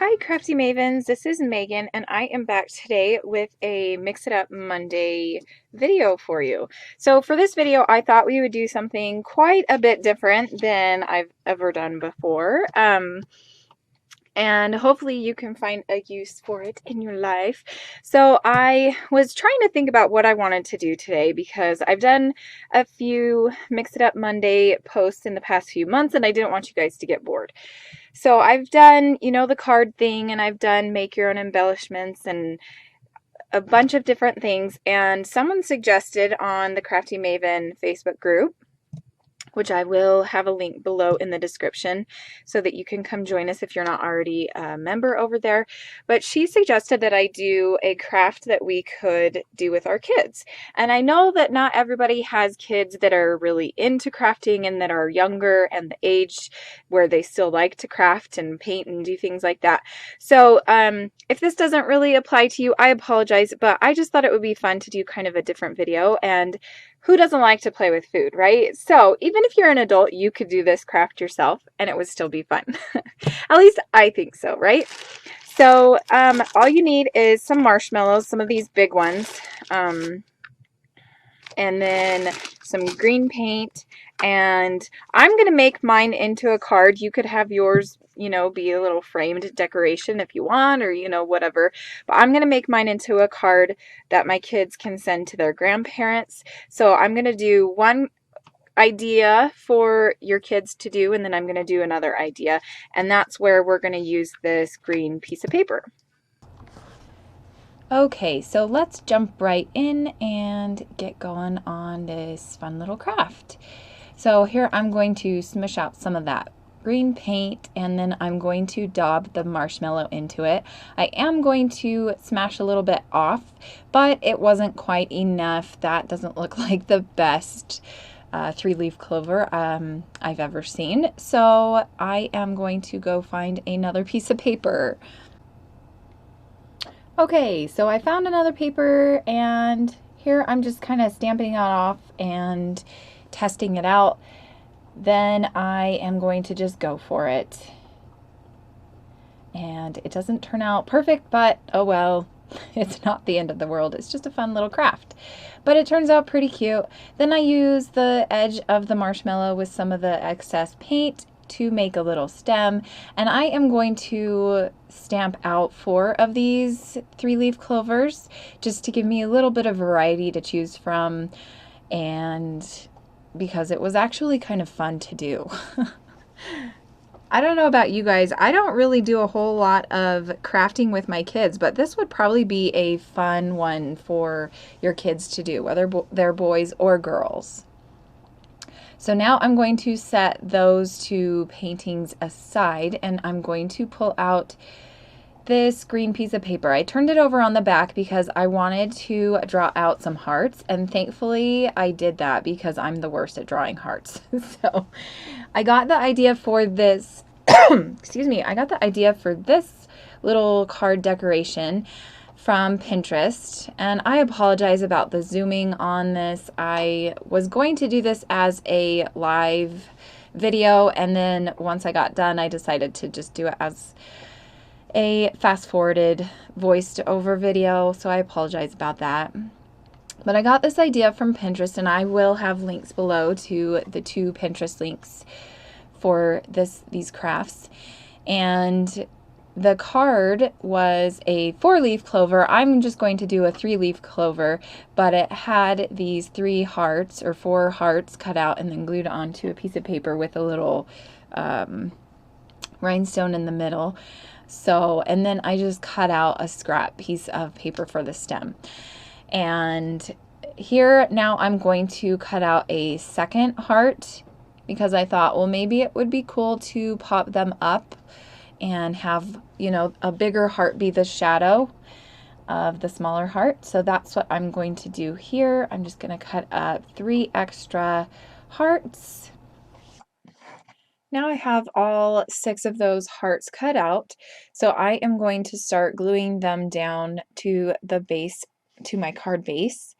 Hi, Crafty Mavens. This is Megan, and I am back today with a Mix It Up Monday video for you. So, for this video, I thought we would do something quite a bit different than I've ever done before. And hopefully you can find a use for it in your life. So I was trying to think about what I wanted to do today because I've done a few Mix It Up Monday posts in the past few months and I didn't want you guys to get bored. So I've done, the card thing, and I've done make your own embellishments and a bunch of different things. And someone suggested on the Crafty Maven Facebook group, which I will have a link below in the description so that you can come join us if you're not already a member over there. But she suggested that I do a craft that we could do with our kids. And I know that not everybody has kids that are really into crafting and that are younger and the age where they still like to craft and paint and do things like that. So if this doesn't really apply to you, I apologize, but I just thought it would be fun to do kind of a different video. And who doesn't like to play with food, right? So even if you're an adult, you could do this craft yourself and it would still be fun. At least I think so, right? So all you need is some marshmallows, some of these big ones, and then some green paint. And I'm going to make mine into a card. You could have yours, be a little framed decoration if you want, or, whatever. But I'm going to make mine into a card that my kids can send to their grandparents. So I'm going to do one idea for your kids to do, and then I'm going to do another idea. And that's where we're going to use this green piece of paper. Okay, so let's jump right in and get going on this fun little craft. So here I'm going to smush out some of that green paint, and then I'm going to daub the marshmallow into it. I am going to smash a little bit off, but it wasn't quite enough. That doesn't look like the best three-leaf clover I've ever seen. So I am going to go find another piece of paper. Okay, so I found another paper, and here I'm just kind of stamping it off and testing it out. Then I am going to just go for it. And it doesn't turn out perfect, but oh well, it's not the end of the world. It's just a fun little craft. But it turns out pretty cute. Then I use the edge of the marshmallow with some of the excess paint to make a little stem, and I am going to stamp out 4 of these 3-leaf clovers just to give me a little bit of variety to choose from, and because it was actually kind of fun to do. I don't know about you guys, I don't really do a whole lot of crafting with my kids, but this would probably be a fun one for your kids to do, whether they're boys or girls. So now I'm going to set those 2 paintings aside, and I'm going to pull out this green piece of paper. I turned it over on the back because I wanted to draw out some hearts, and thankfully I did that because I'm the worst at drawing hearts. So I got the idea for this, excuse me, I got the idea for this little card decoration from Pinterest, and I apologize about the zooming on this. I was going to do this as a live video, and then once I got done I decided to just do it as a fast-forwarded voiced over video, so I apologize about that. But I got this idea from Pinterest, and I will have links below to the 2 Pinterest links for these crafts. And the card was a 4-leaf clover. I'm just going to do a 3-leaf clover, but it had these 3 hearts or 4 hearts cut out and then glued onto a piece of paper with a little rhinestone in the middle. So, and then I just cut out a scrap piece of paper for the stem. And here now I'm going to cut out a second heart because I thought, well, maybe it would be cool to pop them up and have, a bigger heart be the shadow of the smaller heart. So that's what I'm going to do here. I'm just going to cut up 3 extra hearts. Now I have all 6 of those hearts cut out, so I am going to start gluing them down to the base, to my card base.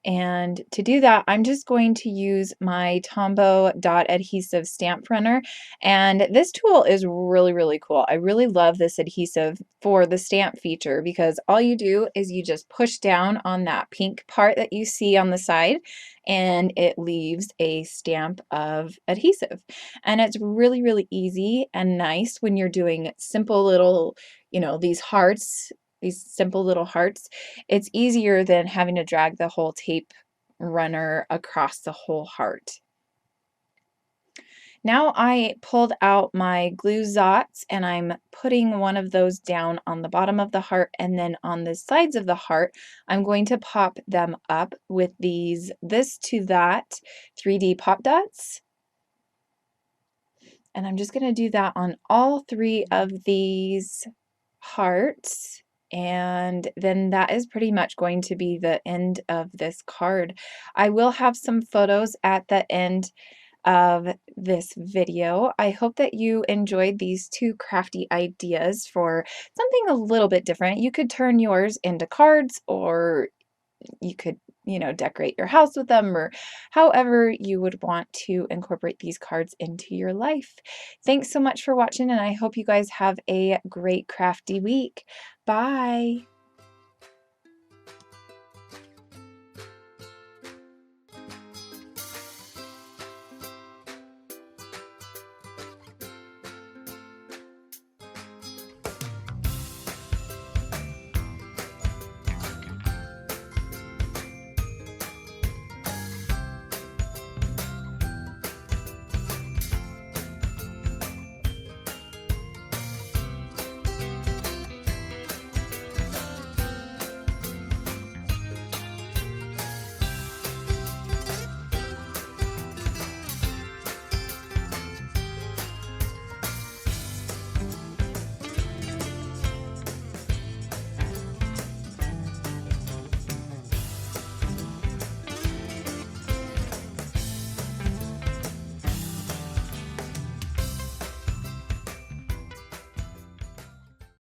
And to do that, I'm just going to use my Tombow dot adhesive stamp runner. And this tool is really, really cool. I really love this adhesive for the stamp feature because all you do is you just push down on that pink part that you see on the side and it leaves a stamp of adhesive. And it's really, really easy and nice when you're doing simple little, these hearts, these simple little hearts. It's easier than having to drag the whole tape runner across the whole heart. Now I pulled out my glue zots and I'm putting one of those down on the bottom of the heart, and then on the sides of the heart, I'm going to pop them up with these this to that 3D pop dots. And I'm just going to do that on all 3 of these hearts. And then that is pretty much going to be the end of this card. I will have some photos at the end of this video. I hope that you enjoyed these 2 crafty ideas for something a little bit different. You could turn yours into cards, or you could, decorate your house with them, or however you would want to incorporate these cards into your life. Thanks so much for watching, and I hope you guys have a great crafty week. Bye.